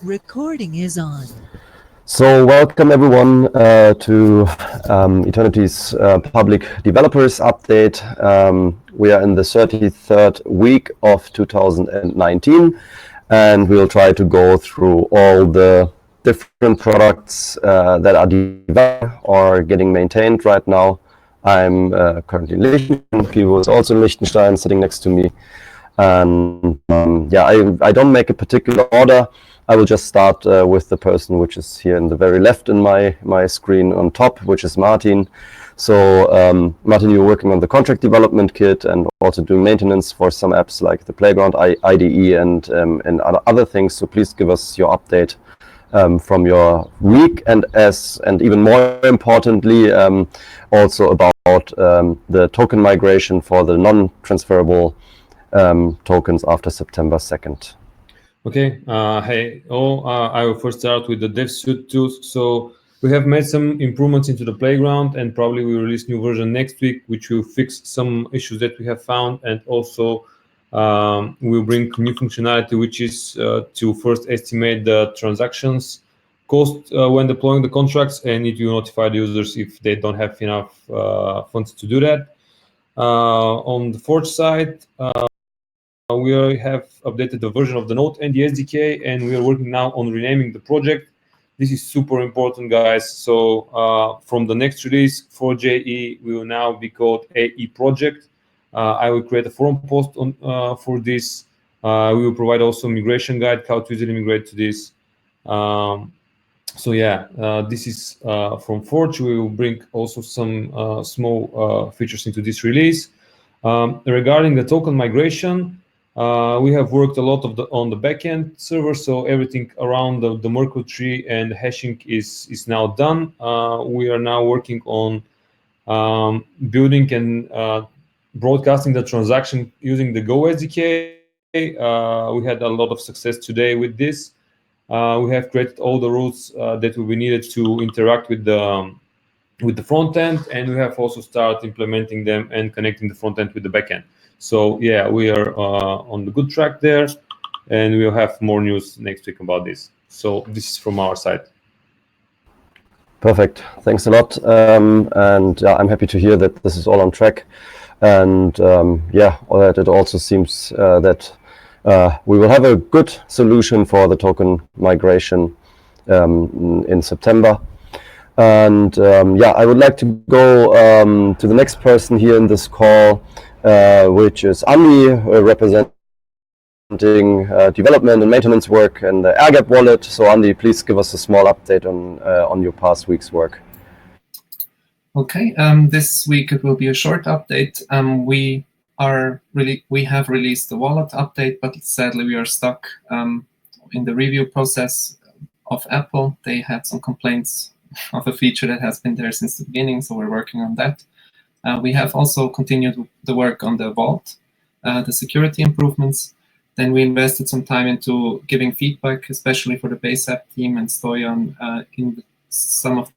Recording is on. So welcome everyone to Eternity's public developers update. We are in the 33rd week of 2019 and we'll try to go through all the different products that are developed or getting maintained right now. I'm currently in Liechtenstein, Pivo is also in Liechtenstein sitting next to me. And I don't make a particular order. I will just start with the person which is here in the very left in my screen on top, which is Martin. So Martin, you're working on the contract development kit and also doing maintenance for some apps like the Playground IDE and other things. So please give us your update from your week and even more importantly also about the token migration for the non-transferable tokens after September 2nd. Okay, hey, I will first start with the dev suite tools. So we have made some improvements into the Playground and probably we release new version next week, which will fix some issues that we have found. And also we'll bring new functionality, which is to first estimate the transactions cost when deploying the contracts, and it will notify the users if they don't have enough funds to do that. On the Forge side, we have updated the version of the node and the SDK, and we are working now on renaming the project. This is super important, guys. So from the next release, 4JE will now be called AE project. I will create a forum post for this. We will provide also migration guide, how to easily migrate to this. This is from Forge. We will bring also some small features into this release. Regarding the token migration, we have worked a lot on the backend server, so everything around the Merkle tree and hashing is now done. We are now working on building and broadcasting the transaction using the Go SDK. We had a lot of success today with this. We have created all the rules that will be needed to interact with the front end, and we have also started implementing them and connecting the front end with the back end. So yeah, we are on the good track there, and we'll have more news next week about this. So this is from our side. Perfect. Thanks a lot. I'm happy to hear that this is all on track. And it also seems that we will have a good solution for the token migration in September. And I would like to go to the next person here in this call, which is Andy, representing development and maintenance work and the AirGap wallet. So Andy, please give us a small update on your past week's work. Okay, this week it will be a short update. We have released the wallet update, but sadly we are stuck in the review process of Apple. They had some complaints of a feature that has been there since the beginning, so we're working on that. We have also continued the work on the vault, the security improvements. Then we invested some time into giving feedback, especially for the base app team and Stoyan in some of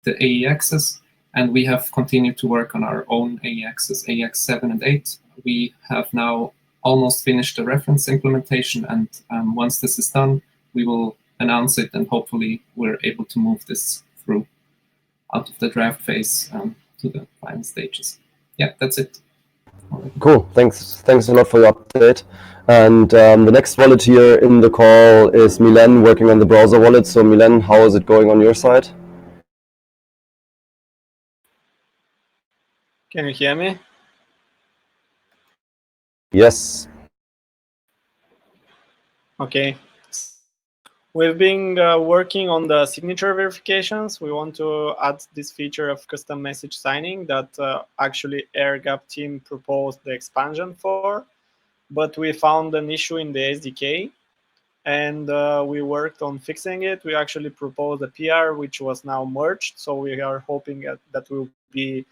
the AEXs. And we have continued to work on our own AEXs, AEX 7 and 8. We have now almost finished the reference implementation, and once this is done, we will announce it, and hopefully we're able to move this through out of the draft phase to the final stages. Yeah, that's it. Cool. Thanks a lot for your update. And the next wallet here in the call is Milen, working on the browser wallet. So Milen, how is it going on your side? Can you hear me? Yes. Okay. We've been working on the signature verifications. We want to add this feature of custom message signing that actually AirGap team proposed the expansion for, but we found an issue in the SDK, and we worked on fixing it. We actually proposed a PR, which was now merged, so we are hoping that will be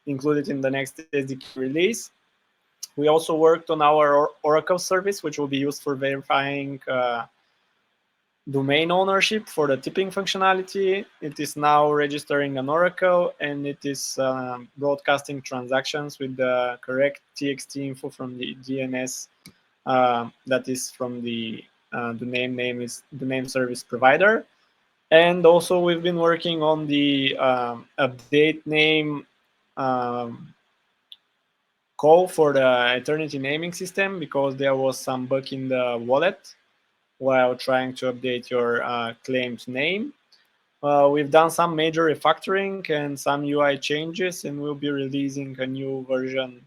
included in the next SDK release. We also worked on our Oracle service, which will be used for verifying domain ownership for the tipping functionality. It is now registering an Oracle, and it is broadcasting transactions with the correct TXT info from the DNS that is from the the name service provider. And also we've been working on the update name call for the Eternity naming system, because there was some bug in the wallet while trying to update your claimed name. We've done some major refactoring and some UI changes, and we'll be releasing a new version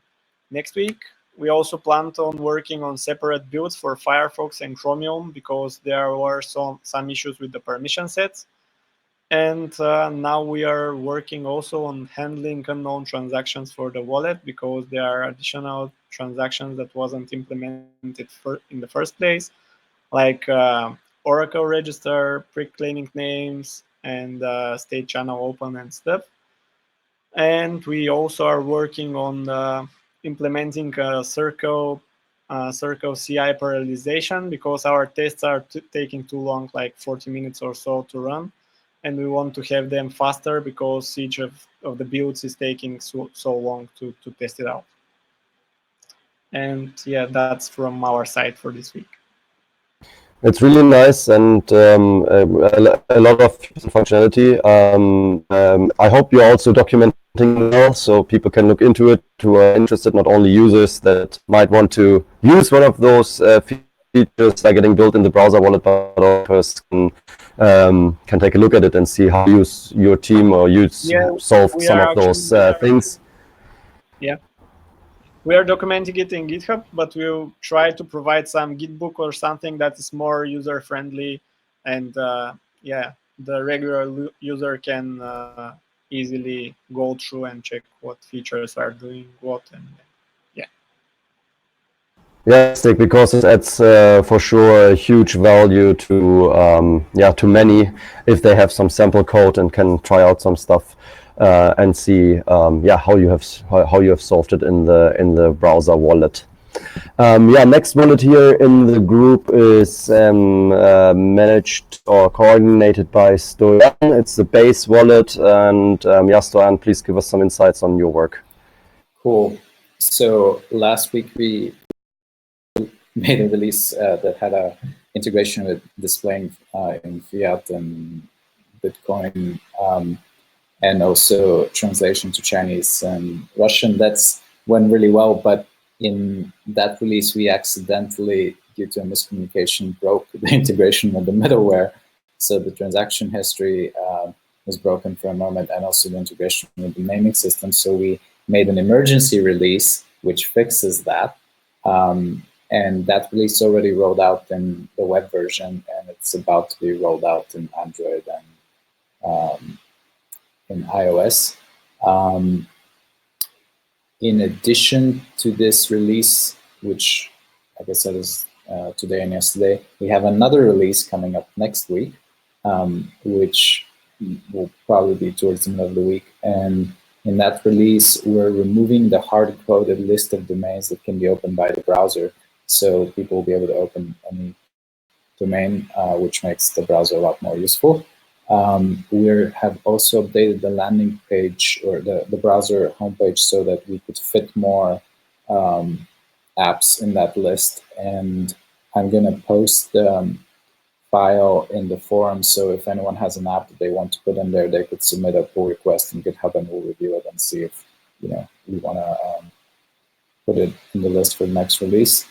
next week. We also planned on working on separate builds for Firefox and Chromium, because there were some issues with the permission sets. And now we are working also on handling unknown transactions for the wallet, because there are additional transactions that wasn't implemented in the first place, like Oracle register, pre-claiming names, and state channel open and stuff. And we also are working on implementing Circle CI parallelization, because our tests are taking too long, like 40 minutes or so to run. And we want to have them faster, because each of the builds is taking so long to test it out. And yeah, that's from our side for this week. It's really nice, and a lot of functionality. I hope you're also documenting well, so people can look into it, who are interested, not only users that might want to use one of those features that are getting built in the browser wallet, but also can take a look at it and see how your team or you solved some of those things. Yeah. We are documenting it in GitHub, but we'll try to provide some Gitbook or something that is more user-friendly, and yeah, the regular user can easily go through and check what features are doing what, and yeah. Yes, because it adds for sure a huge value to to many if they have some sample code and can try out some stuff. And see how you have solved it in the browser wallet. Next wallet here in the group is managed or coordinated by Stoyan. It's the base wallet, and Stoyan, please give us some insights on your work. Cool. So last week we made a release that had a integration with displaying in fiat and Bitcoin. And also translation to Chinese and Russian. That's went really well, but in that release, we accidentally, due to a miscommunication, broke the integration with the middleware. So the transaction history was broken for a moment, and also the integration with the naming system. So we made an emergency release, which fixes that. And that release already rolled out in the web version, and it's about to be rolled out in Android and in iOS. In addition to this release, which like I said is today and yesterday, we have another release coming up next week, which will probably be towards the middle of the week. And in that release, we're removing the hard-coded list of domains that can be opened by the browser. So people will be able to open any domain, which makes the browser a lot more useful. We have also updated the landing page or the browser homepage so that we could fit more apps in that list. And I'm going to post the file in the forum, so if anyone has an app that they want to put in there, they could submit a pull request in GitHub, and we'll review it and see if we want to put it in the list for the next release.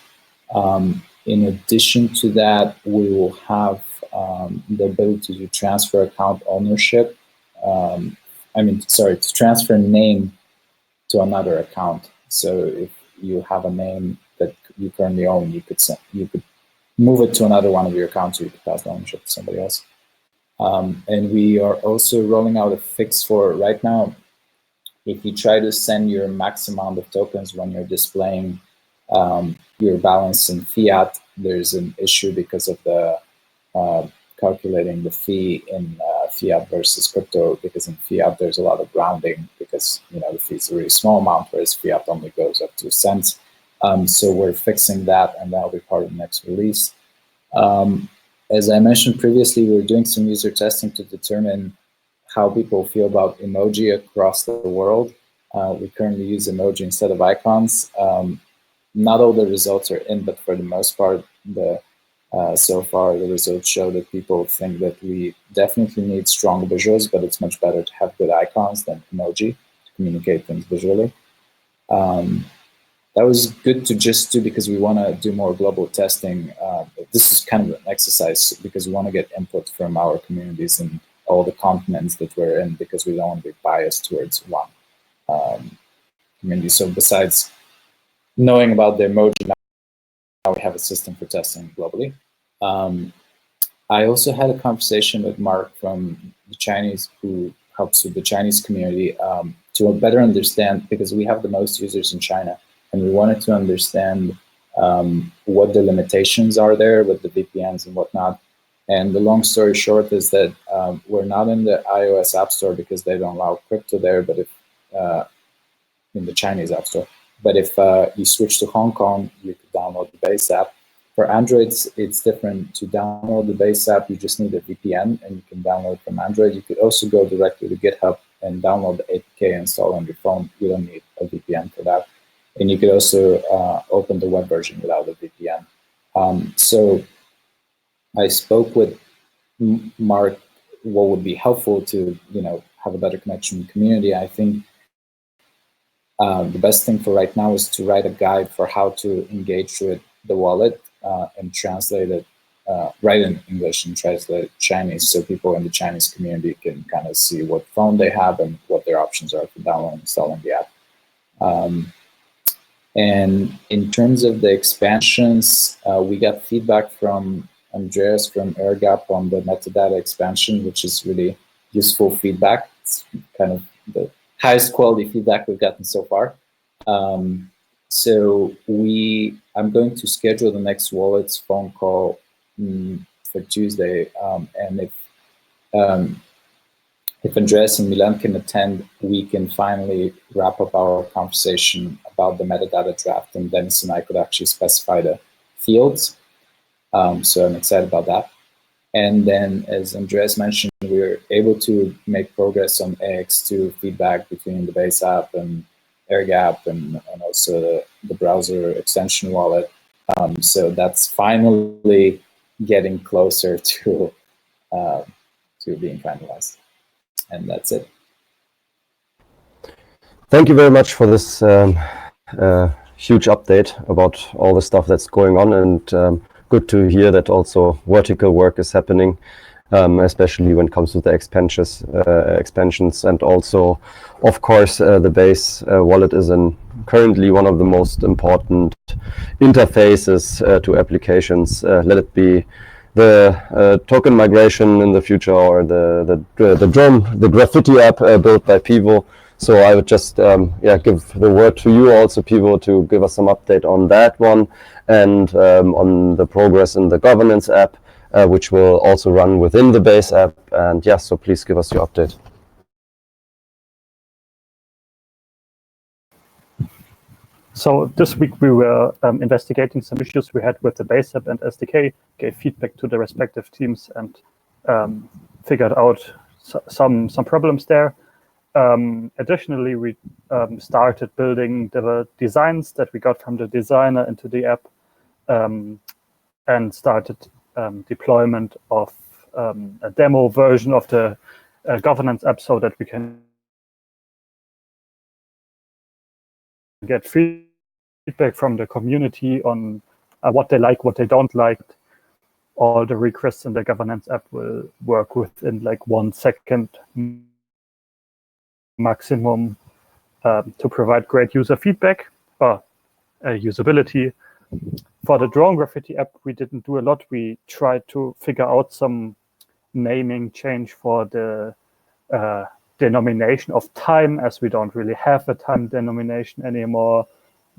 In addition to that, we will have the ability to transfer account ownership. To transfer name to another account. So if you have a name that you currently own, you could move it to another one of your accounts, or you could pass the ownership to somebody else. And we are also rolling out a fix for right now. If you try to send your max amount of tokens when you're displaying your balance in fiat, there's an issue because of the calculating the fee in fiat versus crypto, because in fiat there's a lot of rounding because the fee is a really small amount, whereas fiat only goes up to cents. So we're fixing that, and that'll be part of the next release. As I mentioned previously, we're doing some user testing to determine how people feel about emoji across the world. We currently use emoji instead of icons. Not all the results are in, but for the most part, the So far, the results show that people think that we definitely need strong visuals, but it's much better to have good icons than emoji to communicate things visually. That was good to just do because we want to do more global testing. This is kind of an exercise because we want to get input from our communities in all the continents that we're in, because we don't want to be biased towards one community. So besides knowing about the emoji, now we have a system for testing globally. I also had a conversation with Mark from the Chinese, who helps with the Chinese community, to better understand, because we have the most users in China, and we wanted to understand what the limitations are there with the VPNs and whatnot. And the long story short is that we're not in the iOS App Store because they don't allow crypto there, but if in the Chinese App Store. But if you switch to Hong Kong, you could download the base app. For Androids, it's different. To download the base app, you just need a VPN, and you can download from Android. You could also go directly to GitHub and download the APK, install on your phone. You don't need a VPN for that. And you could also open the web version without a VPN. So I spoke with Mark what would be helpful to have a better connection with the community. I think the best thing for right now is to write a guide for how to engage with the wallet and translate it, write in English and translate it Chinese, so people in the Chinese community can kind of see what phone they have and what their options are for downloading and installing the app. And in terms of the expansions, we got feedback from Andreas from AirGap on the metadata expansion, which is really useful feedback. It's kind of the highest quality feedback we've gotten so far. So I'm going to schedule the next wallet's phone call for Tuesday, and if Andreas and Milan can attend, we can finally wrap up our conversation about the metadata draft, and Dennis and I could actually specify the fields. So I'm excited about that. And then, as Andreas mentioned, we're able to make progress on AX2 feedback between the base app and AirGap and also the browser extension wallet. So that's finally getting closer to being finalized. And that's it. Thank you very much for this huge update about all the stuff that's going on, and good to hear that also vertical work is happening, especially when it comes to the expansions, and also, of course, the base wallet is currently one of the most important interfaces to applications. Let it be the token migration in the future, or the graffiti app built by Pivo. So I would just give the word to you also, Pivo, to give us some update on that one, and on the progress in the governance app, which will also run within the base app. And yeah, so please give us your update. So this week we were investigating some issues we had with the base app and SDK, gave feedback to the respective teams, and figured out some problems there. Additionally, we started building the designs that we got from the designer into the app, and started deployment of a demo version of the governance app, so that we can get feedback from the community on what they like, what they don't like. All the requests in the governance app will work within like 1 second maximum to provide great user feedback or usability. For the drone graffiti app, we didn't do a lot. We tried to figure out some naming change for the denomination of time, as we don't really have a time denomination anymore,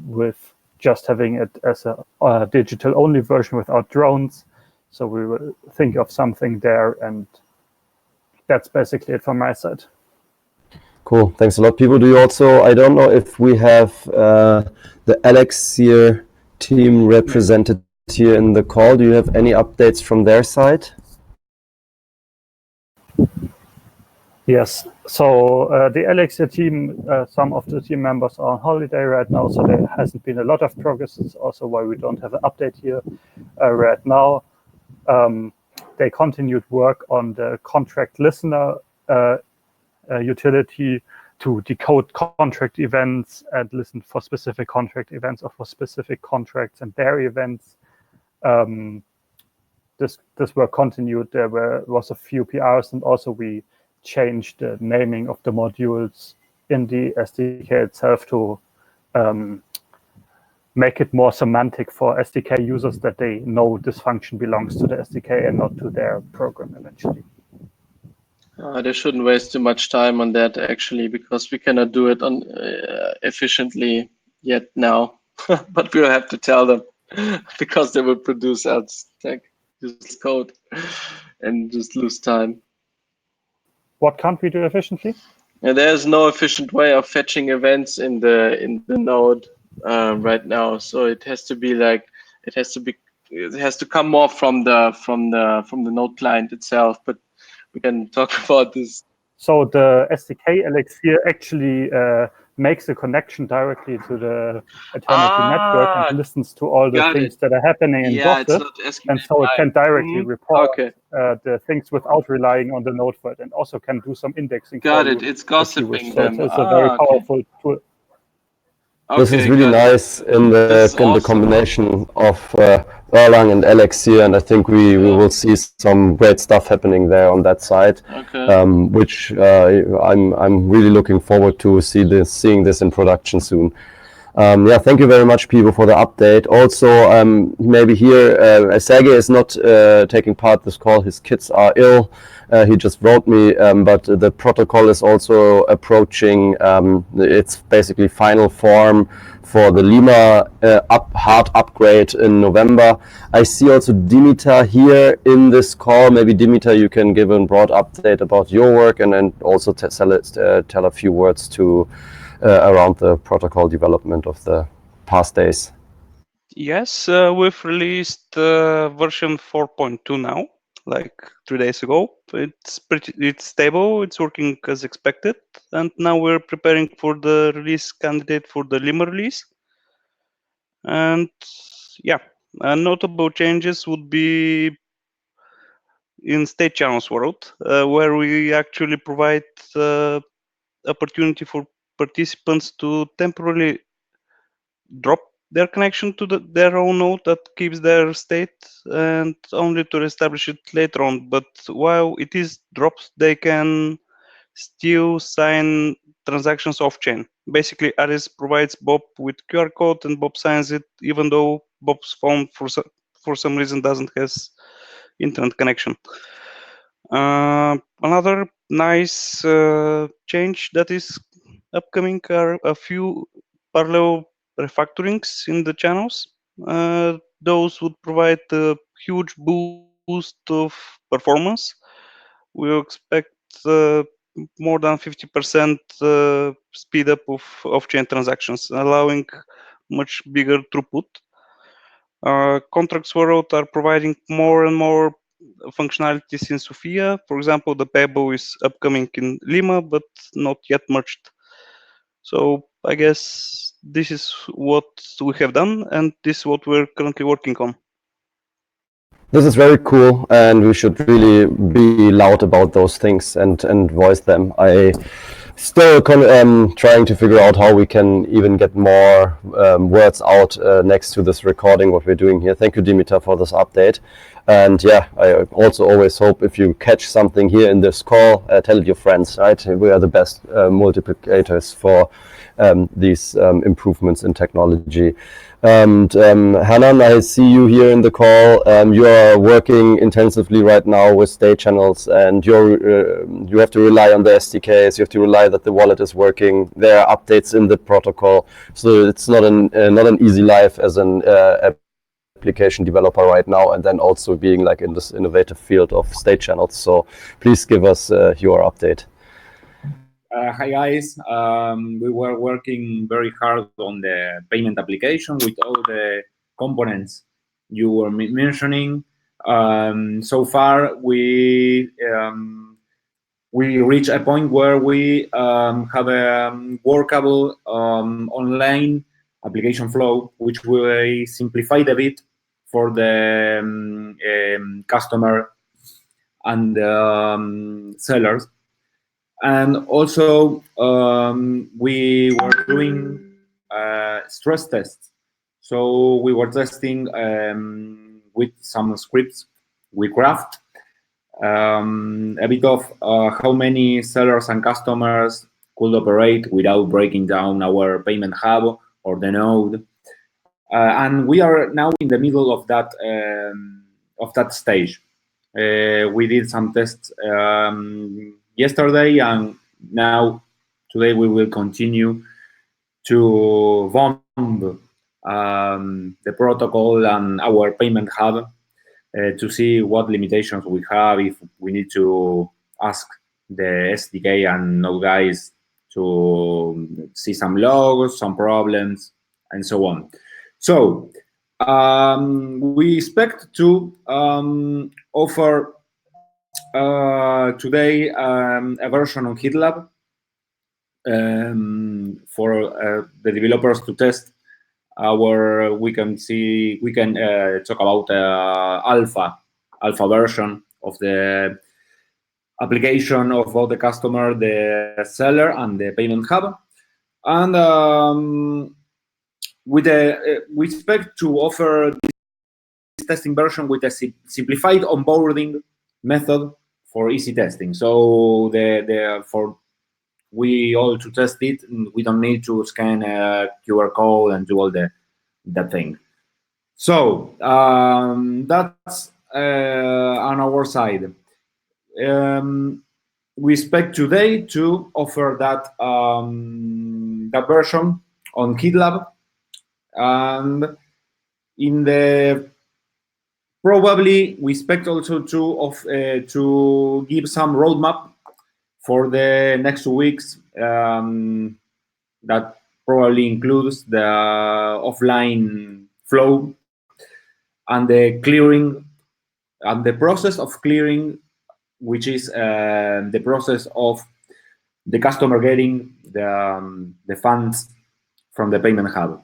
with just having it as a digital only version without drones. So we will think of something there, and that's basically it from my side. Cool, thanks a lot, people. Do you also, I don't know if we have the Elixir team represented here in the call. Do you have any updates from their side? Yes, so the Elixir team, some of the team members are on holiday right now, so there hasn't been a lot of progress. It's also why we don't have an update here right now. They continued work on the contract listener utility to decode contract events and listen for specific contract events or for specific contracts and their events. This work continued. There was a few PRs, and also we changed the naming of the modules in the SDK itself to make it more semantic for SDK users, that they know this function belongs to the SDK and not to their program eventually. They shouldn't waste too much time on that, actually, because we cannot do it on efficiently yet now. But we'll have to tell them because they will produce else useless code and just lose time. What can't we do efficiently? There's no efficient way of fetching events in the node right now. So it has to be like it has to come more from the node client itself. But we can talk about this. So the SDK Elixir actually makes a connection directly to the Eternity network and listens to all the things that are happening in gossip, and so it can directly report the things without relying on the node for it, and also can do some indexing. Got it. It's gossiping them. So it's a very powerful tool. This is really nice in the combination of Erlang and Elixir, and I think we will see some great stuff happening there on that side, which I'm really looking forward to seeing this in production soon. Yeah, thank you very much, people, for the update. Also, maybe here, Sergey is not taking part in this call. His kids are ill. He just wrote me, but the protocol is also approaching its basically final form for the Lima hard upgrade in November. I see also Dimitar here in this call. Maybe Dimitar, you can give a broad update about your work, and then also tell a few words to around the protocol development of the past days. Yes, we've released version 4.2 now, like 3 days ago. It's stable, it's working as expected, and now we're preparing for the release candidate for the Lima release. And yeah, notable changes would be in state channels world, where we actually provide opportunity for participants to temporarily drop their connection to their own node that keeps their state, and only to reestablish it later on. But while it is dropped, they can still sign transactions off-chain. Basically, Aris provides Bob with QR code, and Bob signs it, even though Bob's phone for some reason doesn't has internet connection. Another nice change that is upcoming are a few parallel refactorings in the channels. Those would provide a huge boost of performance. We expect more than 50% speed up of off-chain transactions, allowing much bigger throughput. Contracts world are providing more and more functionalities in Sophia. For example, the payable is upcoming in Lima, but not yet merged. So I guess this is what we have done, and this is what we're currently working on. This is very cool, and we should really be loud about those things and voice them. I still trying to figure out how we can even get more words out next to this recording, what we're doing here. Thank you, Dimitar, for this update. And yeah, I also always hope if you catch something here in this call, tell it your friends, right? We are the best multiplicators for these improvements in technology. And Hanan, I see you here in the call. You are working intensively right now with state channels, and you have to rely on the SDKs. You have to rely that the wallet is working. There are updates in the protocol, so it's not an easy life as an application developer right now, and then also being like in this innovative field of state channels. So please give us your update. Hi guys, we were working very hard on the payment application with all the components you were mentioning. So far, we reached a point where we have a workable online application flow, which we simplified a bit for the customer and sellers. And also we were doing stress tests. So we were testing with some scripts we craft a bit of how many sellers and customers could operate without breaking down our payment hub or the node. And we are now in the middle of that stage. We did some tests yesterday, and now today we will continue to bomb the protocol and our payment hub to see what limitations we have, if we need to ask the SDK and Node guys to see some logs, some problems, and so on. So we expect to offer today a version on GitLab for the developers to test we can talk about alpha version of the application of both the customer, the seller, and the payment hub. And we expect to offer this testing version with a simplified onboarding method for easy testing. So for we all to test it, we don't need to scan a QR code and do all that thing. So that's on our side. We expect today to offer that that version on GitLab, and in the probably we expect also to give some roadmap for the next 2 weeks. That probably includes the offline flow and the clearing and the process of clearing, which is the process of the customer getting the funds from the payment hub.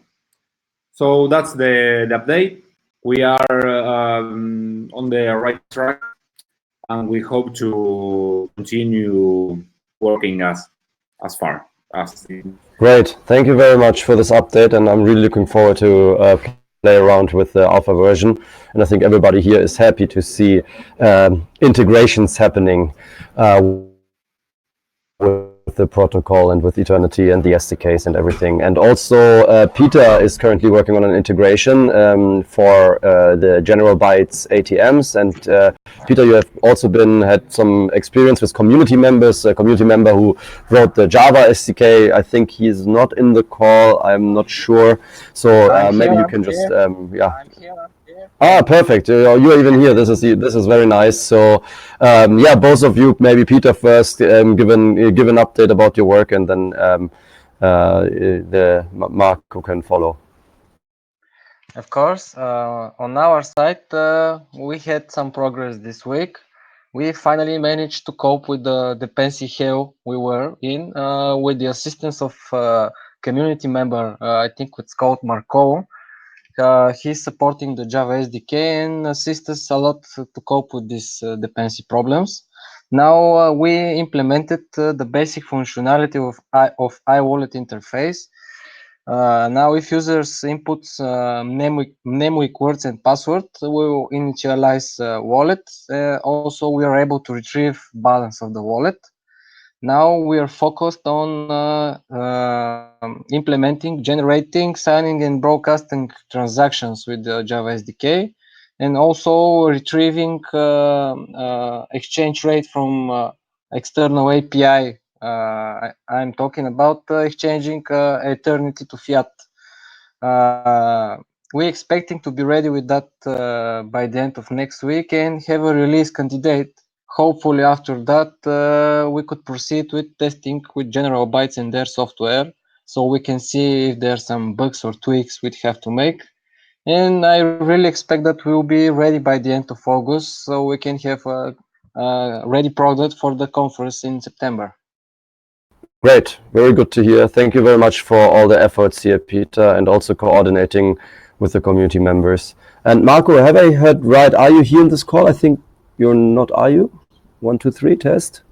So that's the update. We are on the right track, and we hope to continue working as far as. Great, thank you very much for this update, and I'm really looking forward to play around with the alpha version. And I think everybody here is happy to see integrations happening with the protocol and with Eternity and the SDKs and everything. And also Peter is currently working on an integration for the General Bytes ATMs. And Peter, you have also had some experience with community members, a community member who wrote the Java SDK. I think he's not in the call, I'm not sure. So maybe you can just, yeah. Ah, perfect. You're even here. This is very nice. So, yeah, both of you, maybe Peter first, give an update about your work, and then Marco can follow. Of course. On our side, we had some progress this week. We finally managed to cope with the dependency hell we were in with the assistance of community member. I think it's called Marco. He's supporting the Java SDK and assists us a lot to cope with these dependency problems. Now we implemented the basic functionality of iWallet interface. Now if users input name weak words and password, we will initialize wallet. Also, we are able to retrieve balance of the wallet. Now we are focused on implementing, generating, signing, and broadcasting transactions with the Java SDK, and also retrieving exchange rate from external API. I'm talking about exchanging aeternity to fiat. We're expecting to be ready with that by the end of next week and have a release candidate. Hopefully after that, we could proceed with testing with General Bytes and their software, so we can see if there are some bugs or tweaks we'd have to make. And I really expect that we'll be ready by the end of August, so we can have a ready product for the conference in September. Great, very good to hear. Thank you very much for all the efforts here, Peter, and also coordinating with the community members. And Marco, have I heard right? Are you here in this call? I think you're not, are you? 1, 2, 3, test.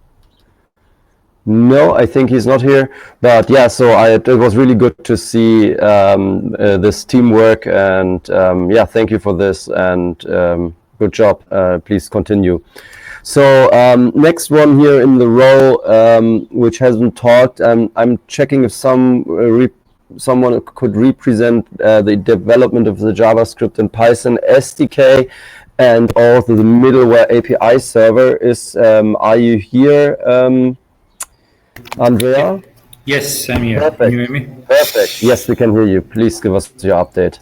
No, I think he's not here. But yeah, so it was really good to see this teamwork, and yeah, thank you for this, and good job. Please continue. So next one here in the row, which hasn't talked, I'm checking if someone could represent the development of the JavaScript and Python SDK and also the middleware API server. Are you here, Andrea? Yes, I'm here. Perfect. Can you hear me? Perfect. Yes, we can hear you. Please give us your update.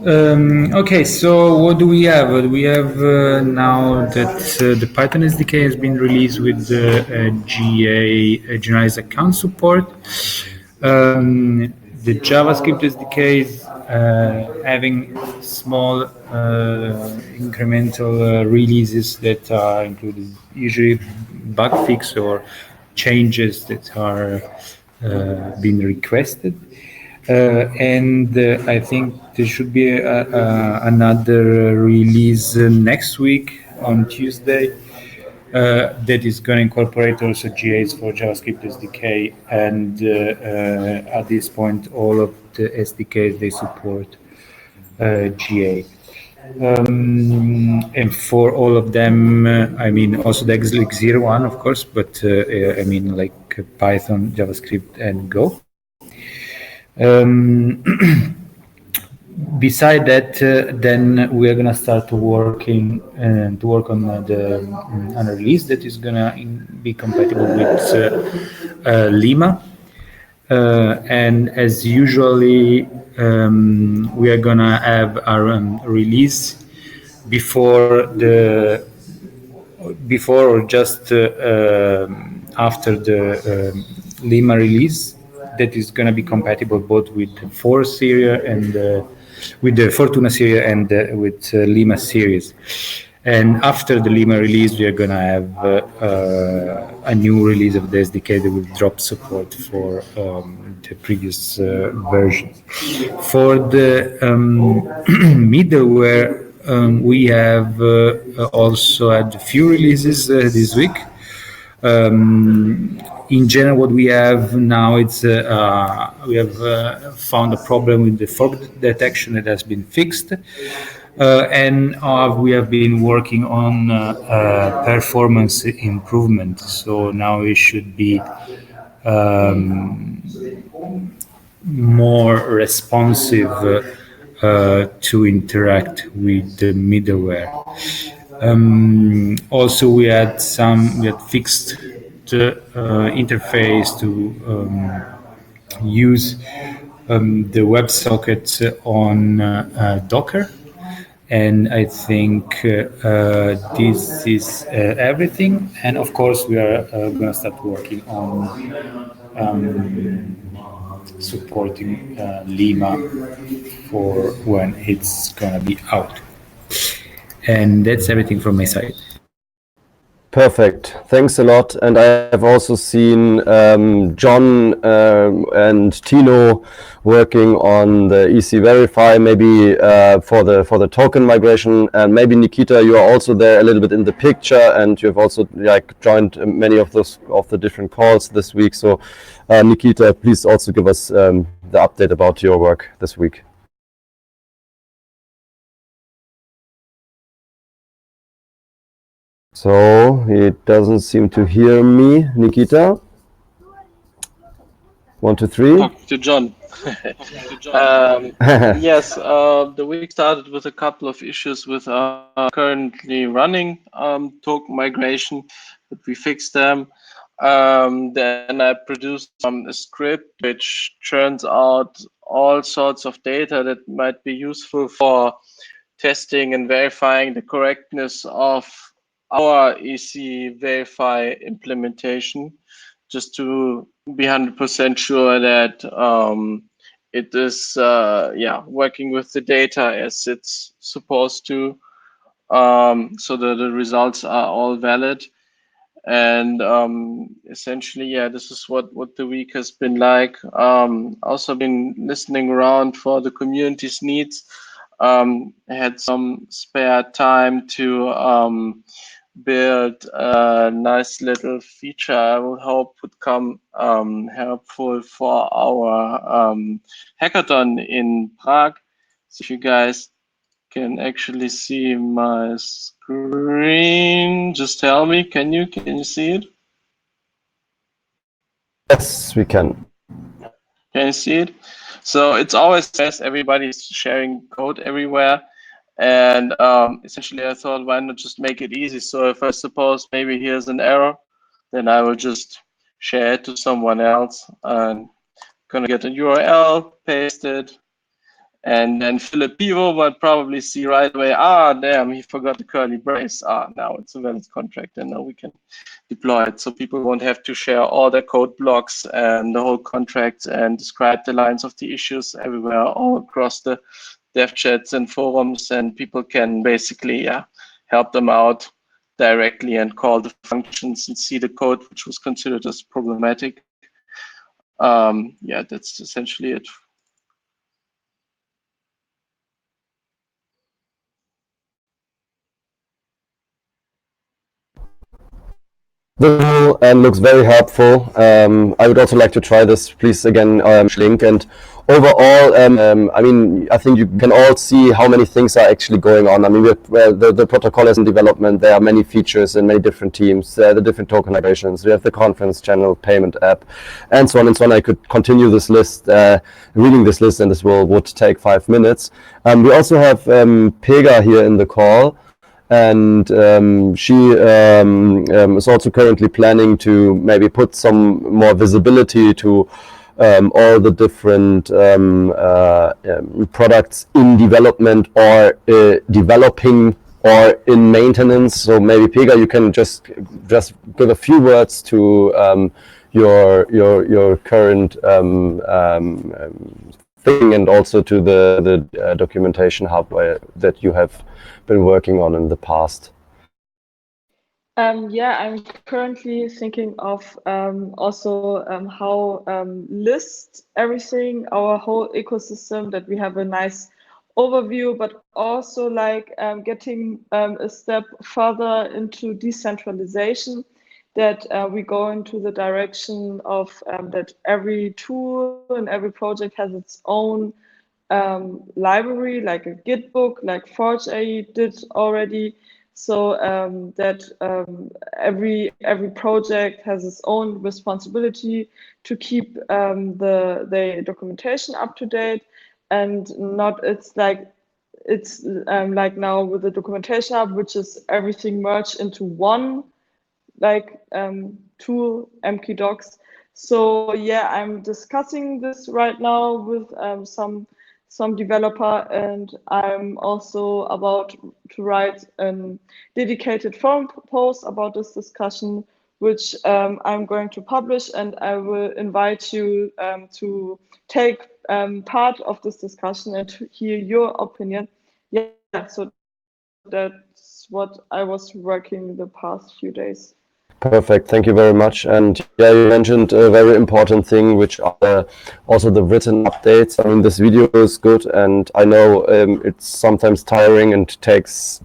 Okay, so what do we have? We have now that the Python SDK has been released with the GA generalized account support. The JavaScript SDK is having small incremental releases that are included, usually bug fix or changes that are being requested. And I think there should be another release next week on Tuesday that is going to incorporate also GAs for JavaScript SDK. And at this point, all of the SDKs they support GA. And for all of them, I mean, also the Elixir one, of course, but I mean, like Python, JavaScript, and Go. Beside that, then we are gonna start working to work on on a release that is gonna be compatible with Lima, and as usually we are gonna have our release before or just after the Lima release, that is going to be compatible both with the 4 series and with the Fortuna series and with Lima series. And after the Lima release, we are going to have a new release of the SDK that will drop support for the previous version. For the middleware, we have also had a few releases this week. In general, what we have now, it's we have found a problem with the fork detection that has been fixed, and we have been working on performance improvement. So now we should be more responsive to interact with the middleware. Also, we had fixed the interface to use the WebSocket on Docker, and I think this is everything. And of course, we are going to start working on supporting Lima for when it's going to be out. And that's everything from my side. Perfect. Thanks a lot. And I have also seen John and Tino working on the EC Verify, maybe for the token migration. And maybe Nikita, you are also there a little bit in the picture, and you have also joined many of the different calls this week. So Nikita, please also give us the update about your work this week. So he doesn't seem to hear me. Nikita? 1, 2, 3. Talk to John. Yes, the week started with a couple of issues with currently running token migration, but we fixed them. Then I produced a script which churns out all sorts of data that might be useful for testing and verifying the correctness of our EC Verify implementation, just to be 100% sure that it is working with the data as it's supposed to, so that the results are all valid. And essentially, yeah, this is what the week has been like. Also been listening around for the community's needs. I had some spare time to build a nice little feature I will hope would come helpful for our hackathon in Prague. So if you guys can actually see my screen, just tell me, can you see it? Yes, we can. Can you see it? So it's always nice, everybody's sharing code everywhere. And essentially I thought, why not just make it easy? So if I suppose maybe here's an error, then I will just share it to someone else. And gonna get a URL, paste it, and then Philip Pivo would probably see right away, damn, he forgot the curly brace. Now it's a valid contract, and now we can deploy it. So people won't have to share all their code blocks and the whole contract and describe the lines of the issues everywhere, all across the dev chats and forums, and people can basically help them out directly and call the functions and see the code which was considered as problematic. That's essentially it. Looks very helpful. I would also like to try this. Please again, link. And overall, I mean, I think you can all see how many things are actually going on. I mean, the protocol is in development. There are many features in many different teams. The different tokenizations. We have the conference channel, payment app, and so on and so on. I could continue this list, reading this list, and this would take 5 minutes. We also have Pega here in the call. And she is also currently planning to maybe put some more visibility to all the different products in development or developing or in maintenance. So maybe Pega, you can just give a few words to your current thing, and also to the documentation hub that you have been working on in the past. Yeah, I'm currently thinking of also how list everything, our whole ecosystem, that we have a nice overview, but also like getting a step further into decentralization, that we go into the direction of that every tool and every project has its own library, like a Git book, like Forge AI did already. So that every project has its own responsibility to keep the documentation up to date, and not it's like now with the documentation hub, which is everything merged into one like tool, MQ Docs. So yeah, I'm discussing this right now with some developer, and I'm also about to write a dedicated forum post about this discussion, which I'm going to publish, and I will invite you to take part of this discussion and to hear your opinion. Yeah, so that's what I was working the past few days. Perfect. Thank you very much. And yeah, you mentioned a very important thing, which are also the written updates. I mean, this video is good, and I know it's sometimes tiring and takes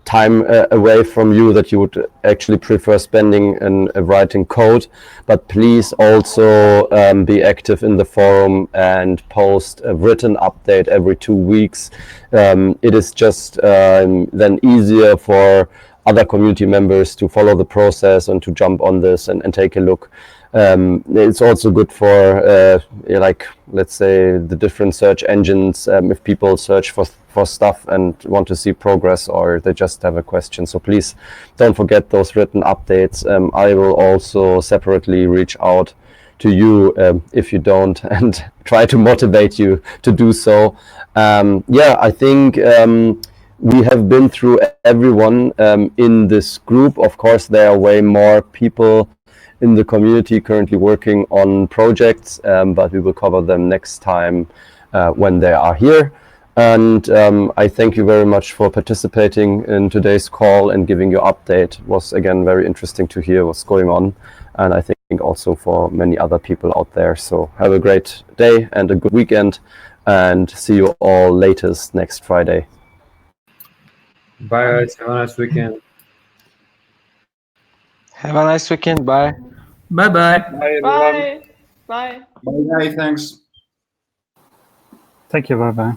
time away from you that you would actually prefer spending in writing code. But please also be active in the forum and post a written update every 2 weeks. It is just then easier for other community members to follow the process and to jump on this and take a look. It's also good for like, let's say, the different search engines, if people search for stuff and want to see progress, or they just have a question. So please don't forget those written updates. I will also separately reach out to you if you don't, and try to motivate you to do so. Yeah, I think we have been through everyone in this group. Of course, there are way more people in the community currently working on projects, but we will cover them next time when they are here. And I thank you very much for participating in today's call and giving your update. It was, again, very interesting to hear what's going on. And I think also for many other people out there. So have a great day and a good weekend. And see you all latest next Friday. Bye, guys. Have a nice weekend. Have a nice weekend. Bye. Bye-bye. Bye, everyone. Bye. Bye. Bye, thanks. Thank you. Bye-bye.